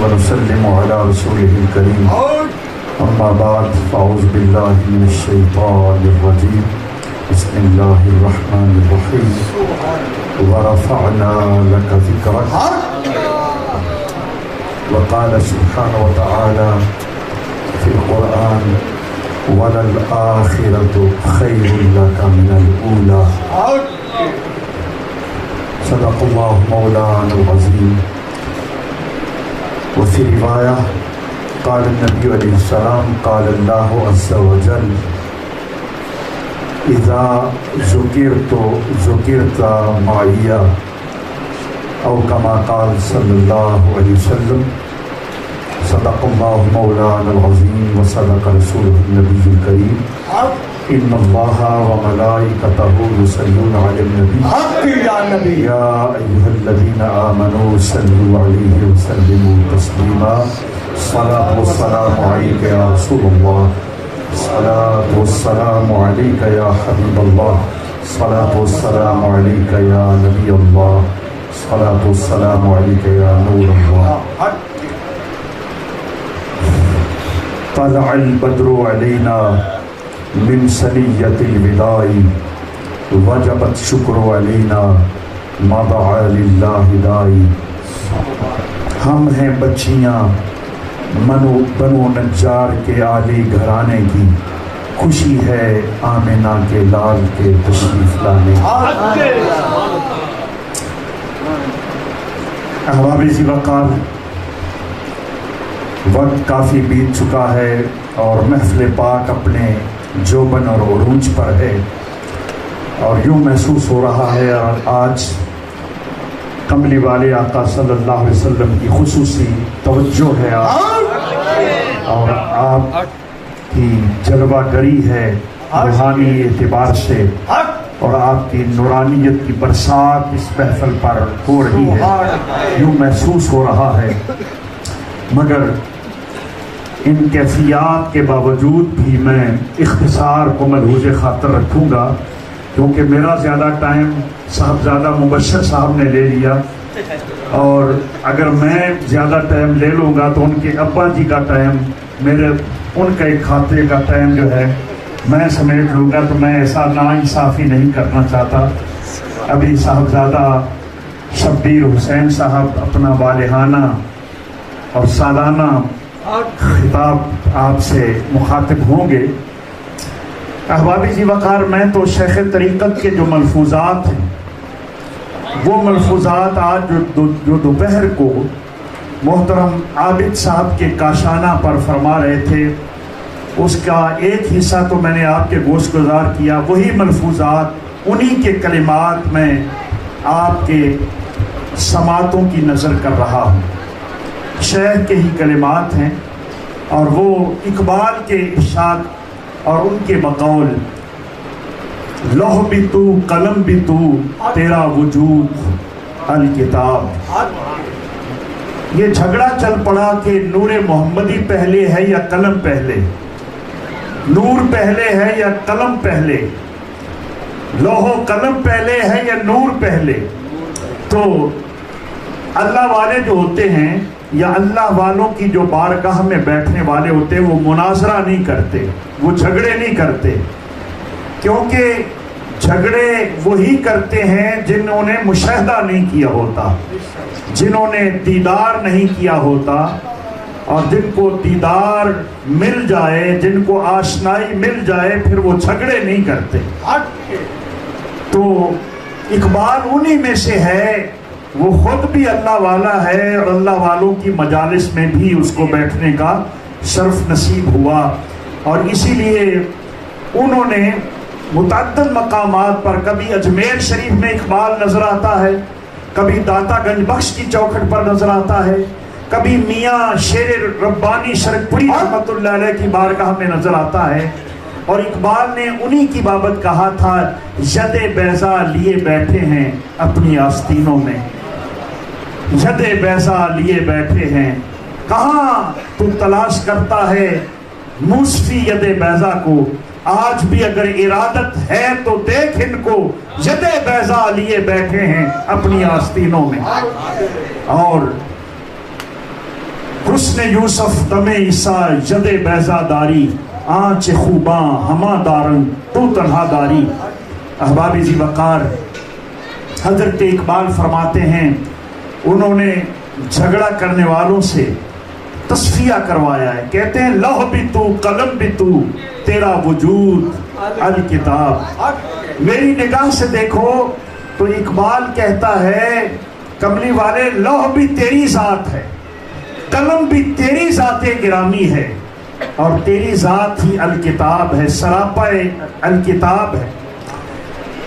ونسلم على رسوله الكريم أما بعد فأعوذ بالله من الشيطان الرجيم بسم الله الرحمن الرحيم ورفعنا لك ذكرك وقال سبحانه وتعالى في القرآن وللآخرة خير لك من الأولى صدق الله مولانا العظيم. وفي رواية قال النبي عليه السلام قال الله عز وجل إذا ذكرت معي أو كما قال صلى الله عليه وسلم. صدق الله مولانا العظيم وصدق رسوله النبي الكريم. إن الله وملائكته يصلون على النبي يا أيها الذين آمنوا صلوا عليه وسلموا تسليما. الصلاة والسلام عليك يا رسول الله. الصلاة والسلام عليك يا حبيب الله. الصلاة والسلام عليك يا نبي الله. الصلاة والسلام عليك يا نور الله. طلع البدر علينا من ثنية الوداع وجبت شکر علینا ما دعا للہ دائی. ہم ہیں بچیاں بنو نجار کے عالی گھرانے کی، خوشی ہے آمنہ کے لال کے تشریف لانے. احباب ذی وقار، وقت کافی بیت چکا ہے اور محفل پاک اپنے جوبن اور عروج پر ہے، اور یوں محسوس ہو رہا ہے آج کملی والے آقا صلی اللہ علیہ وسلم کی خصوصی توجہ ہے اور آپ کی جلوہ گری ہے روحانی اعتبار سے، اور آپ کی نورانیت کی برسات اس محفل پر ہو رہی ہے، یوں محسوس ہو رہا ہے. مگر ان کیفیات کے باوجود بھی میں اختصار کو ملحوظ خاطر رکھوں گا، کیونکہ میرا زیادہ ٹائم صاحبزادہ مبشر صاحب نے لے لیا، اور اگر میں زیادہ ٹائم لے لوں گا تو ان کے ابا جی کا ٹائم، ان کا ایک خاطے کا ٹائم جو ہے میں سمیٹ لوں گا، تو میں ایسا ناانصافی نہیں کرنا چاہتا. ابھی صاحبزادہ شبیر حسین صاحب اپنا والہانہ اور سالانہ خطاب آپ سے مخاطب ہوں گے. احباب ذی وقار، میں تو شیخ طریقت کے جو ملفوظات ہیں وہ ملفوظات آج جو دوپہر کو محترم عابد صاحب کے کاشانہ پر فرما رہے تھے، اس کا ایک حصہ تو میں نے آپ کے گوش گزار کیا. وہی ملفوظات، انہی کے کلمات میں آپ کے سماعتوں کی نظر کر رہا ہوں. شیخ کے ہی کلمات ہیں، اور وہ اقبال کے ارشاد اور ان کے بقول لوح بھی تو قلم بھی تو تیرا وجود الکتاب. یہ جھگڑا چل پڑا کہ نور محمدی پہلے ہے یا قلم پہلے، نور پہلے ہے یا قلم پہلے، لوح و قلم پہلے ہے یا نور پہلے. تو اللہ والے جو ہوتے ہیں یا اللہ والوں کی جو بارگاہ میں بیٹھنے والے ہوتے ہیں، وہ مناظرہ نہیں کرتے، وہ جھگڑے نہیں کرتے، کیونکہ جھگڑے وہی کرتے ہیں جنہوں نے مشاہدہ نہیں کیا ہوتا، جنہوں نے دیدار نہیں کیا ہوتا. اور جن کو دیدار مل جائے، جن کو آشنائی مل جائے، پھر وہ جھگڑے نہیں کرتے. تو اقبال انہی میں سے ہے، وہ خود بھی اللہ والا ہے، اور اللہ والوں کی مجالس میں بھی اس کو بیٹھنے کا شرف نصیب ہوا. اور اسی لیے انہوں نے متعدد مقامات پر، کبھی اجمیر شریف میں اقبال نظر آتا ہے، کبھی داتا گنج بخش کی چوکھٹ پر نظر آتا ہے، کبھی میاں شیر ربانی شرک پوری رحمت اللہ علیہ کی بارگاہ میں نظر آتا ہے. اور اقبال نے انہی کی بابت کہا تھا، ید بیضا لیے بیٹھے ہیں اپنی آستینوں میں، ید بیضا لیے بیٹھے ہیں. کہاں تو تلاش کرتا ہے موسفی ید بیضا کو، آج بھی اگر ارادت ہے تو دیکھ ان کو، ید بیضا لیے بیٹھے ہیں اپنی آستینوں میں. اور حسن یوسف دم عیسیٰ ید بیضا داری آنچ خوباں ہما دارن تو تنہا داری. احباب ذی وقار، حضرت اقبال فرماتے ہیں انہوں نے جھگڑا کرنے والوں سے تصفیہ کروایا ہے. کہتے ہیں لوح بھی تو قلم بھی تو تیرا وجود الکتاب. میری نگاہ سے دیکھو تو اقبال کہتا ہے کملی والے لوح بھی تیری ذات ہے، قلم بھی تیری ذات گرامی ہے، اور تیری ذات ہی الکتاب ہے، سراپا الکتاب ہے.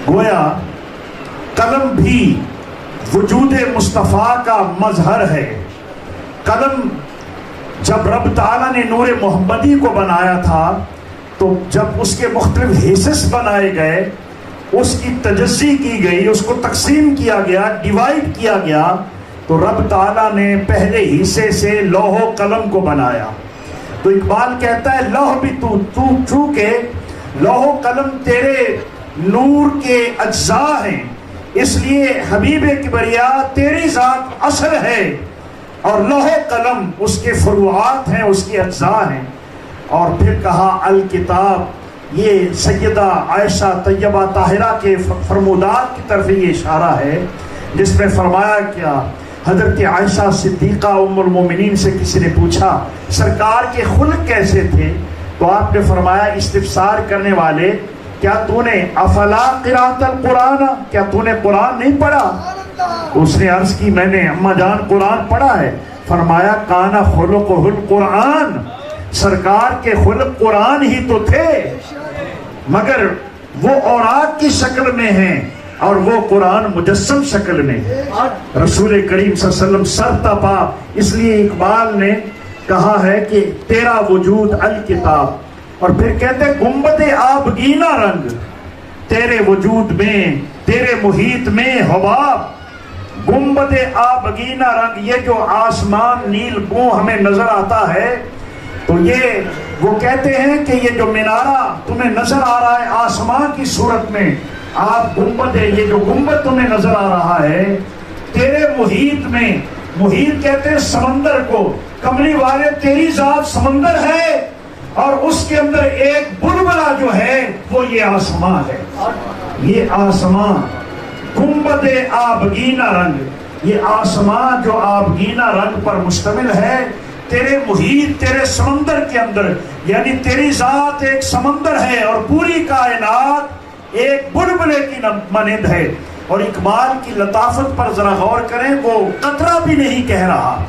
گویا قلم بھی وجود مصطفیٰ کا مظہر ہے. قلم جب رب تعالیٰ نے نور محمدی کو بنایا تھا تو جب اس کے مختلف حصص بنائے گئے، اس کی تجزی کی گئی، اس کو تقسیم کیا گیا، ڈیوائیڈ کیا گیا، تو رب تعالیٰ نے پہلے حصے سے لوح و قلم کو بنایا. تو اقبال کہتا ہے لوح بھی تو چونکہ لوح و قلم تیرے نور کے اجزاء ہیں، اس لیے حبیب کبریا تیری ذات اصل ہے اور لوح قلم اس کے فروعات ہیں، اس کے اجزاء ہیں. اور پھر کہا الکتاب، یہ سیدہ عائشہ طیبہ طاہرہ کے فرمودات کی طرف یہ اشارہ ہے، جس میں فرمایا کیا حضرت عائشہ صدیقہ ام المومنین سے کسی نے پوچھا سرکار کے خلق کیسے تھے، تو آپ نے فرمایا استفسار کرنے والے کیا تو نے افلا قرأت القرآن، کیا تو نے قرآن نہیں پڑھا؟ اس نے عرض کی میں نے اماں جان قرآن پڑھا ہے. فرمایا کانا خلقہ القرآن، سرکار کے خلق قرآن ہی تو تھے، مگر وہ اوراق کی شکل میں ہیں اور وہ قرآن مجسم شکل میں ہے. رسول کریم صلی اللہ علیہ وسلم سر تپا، اس لیے اقبال نے کہا ہے کہ تیرا وجود الکتاب. اور پھر کہتے گنبد آبگینہ رنگ تیرے وجود میں، تیرے محیط میں حباب. گنبد آبگینہ رنگ، یہ جو آسمان نیل بو ہمیں نظر آتا ہے، تو یہ وہ کہتے ہیں کہ یہ جو منارہ تمہیں نظر آ رہا ہے آسمان کی صورت میں، آپ گنبد، یہ جو گنبد تمہیں نظر آ رہا ہے تیرے محیط میں، محیط کہتے ہیں سمندر کو. کملی والے تیری ذات سمندر ہے اور اس کے اندر ایک بلبلہ جو ہے وہ یہ آسمان ہے. یہ آسمان گنبد آبگینہ رنگ، یہ آسمان جو آبگینہ رنگ پر مشتمل ہے تیرے محیط، تیرے سمندر کے اندر، یعنی تیری ذات ایک سمندر ہے اور پوری کائنات ایک بلبلے کی مانند ہے. اور اقبال کی لطافت پر ذرا غور کریں، وہ قطرہ بھی نہیں کہہ رہا،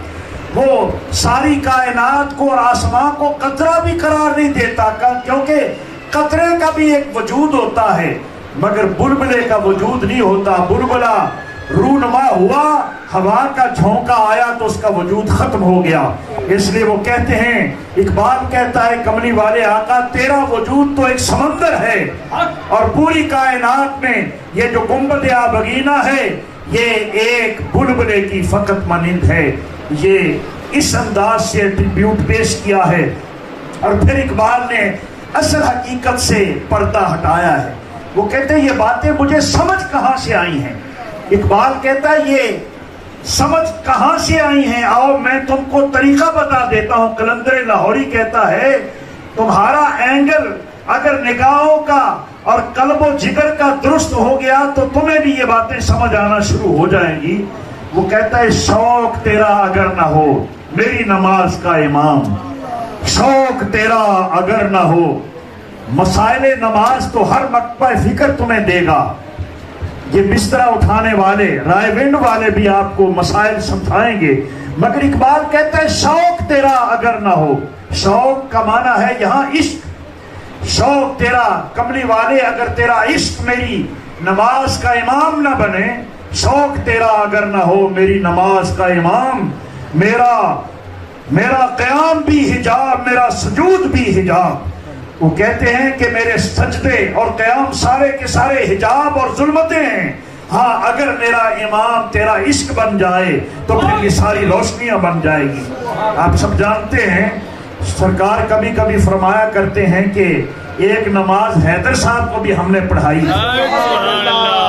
وہ ساری کائنات کو اور آسمان کو قطرہ بھی قرار نہیں دیتا، کیونکہ قطرے کا بھی ایک وجود ہوتا ہے مگر بلبلے کا وجود نہیں ہوتا. بلبلہ رونما ہوا، ہوا کا جھونکا آیا تو اس کا وجود ختم ہو گیا. اس لیے وہ کہتے ہیں، اقبال کہتا ہے کملی والے آقا تیرا وجود تو ایک سمندر ہے اور پوری کائنات میں یہ جو گنبد آبگینہ ہے یہ ایک بلبلے کی فقط مانند ہے. یہ اس انداز سے ایٹریبیوٹ پیش کیا ہے. اور پھر اقبال نے اصل حقیقت سے پردہ ہٹایا ہے. وہ کہتے ہیں یہ باتیں مجھے سمجھ کہاں سے آئی ہیں. اقبال کہتا ہے یہ سمجھ کہاں سے آئی ہیں، آؤ میں تم کو طریقہ بتا دیتا ہوں. قلندر لاہوری کہتا ہے تمہارا اینگل اگر نگاہوں کا اور قلب و جگر کا درست ہو گیا تو تمہیں بھی یہ باتیں سمجھ آنا شروع ہو جائیں گی. وہ کہتا ہے شوق تیرا اگر نہ ہو میری نماز کا امام، شوق تیرا اگر نہ ہو مسائل نماز تو ہر مکتبہ فکر تمہیں دے گا. یہ بسترا اٹھانے والے، رائے ونڈ والے بھی آپ کو مسائل سمجھائیں گے، مگر اقبال کہتا ہے شوق تیرا اگر نہ ہو. شوق کا معنی ہے یہاں عشق. شوق تیرا کملی والے اگر تیرا عشق میری نماز کا امام نہ بنے، شوق تیرا اگر نہ ہو میری نماز کا امام، میرا قیام بھی حجاب، میرا سجود بھی حجاب. وہ کہتے ہیں کہ میرے سجدے اور قیام سارے کے سارے حجاب اور ظلمتیں ہیں. ہاں اگر میرا امام تیرا عشق بن جائے تو پھر یہ ساری روشنیاں بن جائے گی. آپ سب جانتے ہیں سرکار کبھی کبھی فرمایا کرتے ہیں کہ ایک نماز حیدر صاحب کو بھی ہم نے پڑھائی.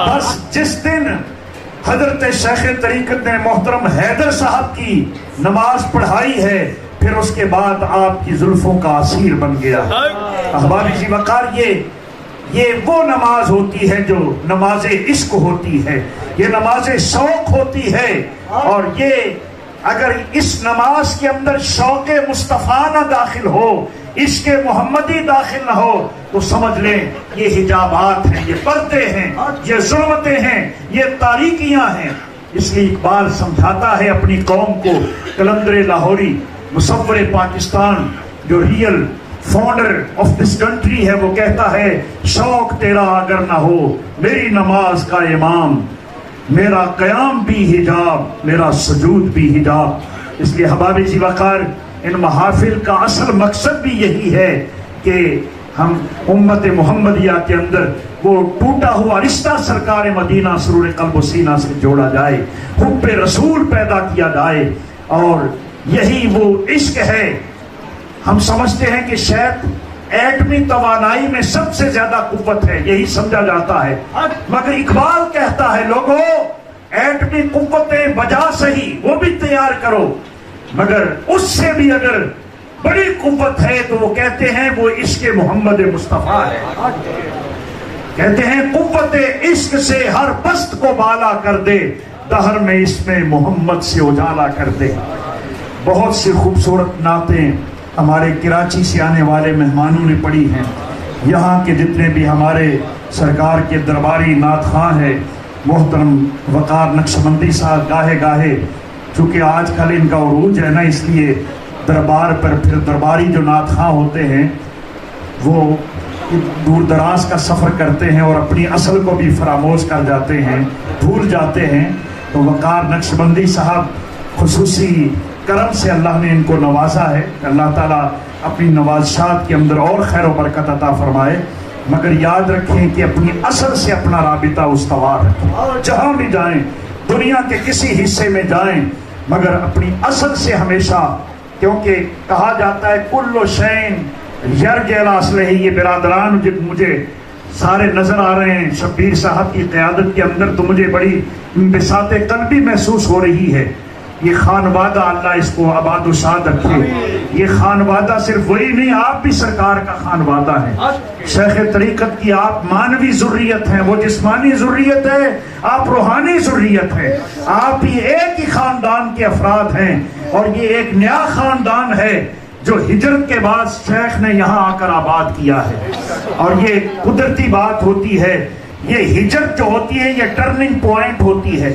بس جس دن حضرت شیخ طریقت نے محترم حیدر صاحب کی نماز پڑھائی ہے، پھر اس کے بعد آپ کی زلفوں کا اسیر بن گیا۔ احباب ذی وقار، یہ وہ نماز ہوتی ہے جو نماز عشق ہوتی ہے، یہ نماز شوق ہوتی ہے، اور یہ اگر اس نماز کے اندر شوق مصطفیٰ نہ داخل ہو، عشق محمدی داخل نہ ہو، تو سمجھ لیں یہ حجابات ہیں، یہ پردے ہیں، یہ ظلمتیں ہیں، یہ تاریکیاں ہیں۔ اس لیے اقبال سمجھاتا ہے اپنی قوم کو، قلندر لاہوری مصور پاکستان جو real founder of this country ہے، وہ کہتا ہے شوق تیرا اگر نہ ہو میری نماز کا امام، میرا قیام بھی حجاب میرا سجود بھی حجاب۔ اس لیے احباب ذی وقار، ان محافل کا اصل مقصد بھی یہی ہے کہ ہم امت محمدیہ کے اندر وہ ٹوٹا ہوا رشتہ سرکار مدینہ سرور قلب و سینہ سے جوڑا جائے، حب رسول پیدا کیا جائے، اور یہی وہ عشق ہے۔ ہم سمجھتے ہیں کہ شاید ایٹمی توانائی میں سب سے زیادہ قوت ہے، یہی سمجھا جاتا ہے، مگر اقبال کہتا ہے لوگوں ایٹمی قوتیں بجا سہی وہ بھی تیار کرو، مگر اس سے بھی اگر بڑی قوت ہے تو وہ کہتے ہیں وہ عشق محمد مصطفیٰ ہے۔ کہتے ہیں قوت عشق سے ہر پست کو بالا کر دے، دہر میں اس میں محمد سے اجالا کر دے۔ بہت سی خوبصورت نعتیں ہمارے کراچی سے آنے والے مہمانوں نے پڑھی ہیں، یہاں کے جتنے بھی ہمارے سرکار کے درباری نعت خواں ہیں، محترم وقار نقشبندی صاحب گاہے گاہے، چونکہ آج کل ان کا عروج ہے نا، اس لیے دربار پر پھر درباری جو نعت خواں ہوتے ہیں وہ دور دراز کا سفر کرتے ہیں اور اپنی اصل کو بھی فراموش کر جاتے ہیں، بھول جاتے ہیں، تو وقار نقشبندی صاحب خصوصی کرم سے اللہ نے ان کو نوازا ہے۔ اللہ تعالیٰ اپنی نوازشات کے اندر اور خیر و برکت عطا فرمائے، مگر یاد رکھیں کہ اپنی اصل سے اپنا رابطہ استوار رکھیں، جہاں بھی جائیں، دنیا کے کسی حصے میں جائیں، مگر اپنی اصل سے ہمیشہ، کیونکہ کہا جاتا ہے کل شین یرجع الی اصلہ۔ یہ برادران مجھے سارے نظر آ رہے ہیں شبیر صاحب کی قیادت کے اندر، تو مجھے بڑی انبساط قلبی محسوس ہو رہی ہے۔ یہ خانوادہ اللہ اس کو آباد و شاد رکھے، یہ خانوادہ صرف وہی نہیں، آپ بھی سرکار کا خانوادہ ہے، شیخ طریقت کی آپ مانوی ذریت ہیں، وہ جسمانی ذریت ہے، آپ روحانی ذریت ہیں، آپ بھی ایک ہی خاندان کے افراد ہیں، اور یہ ایک نیا خاندان ہے جو ہجرت کے بعد شیخ نے یہاں آ کر آباد کیا ہے، اور یہ قدرتی بات ہوتی ہے، یہ ہجرت جو ہوتی ہے یہ ٹرننگ پوائنٹ ہوتی ہے۔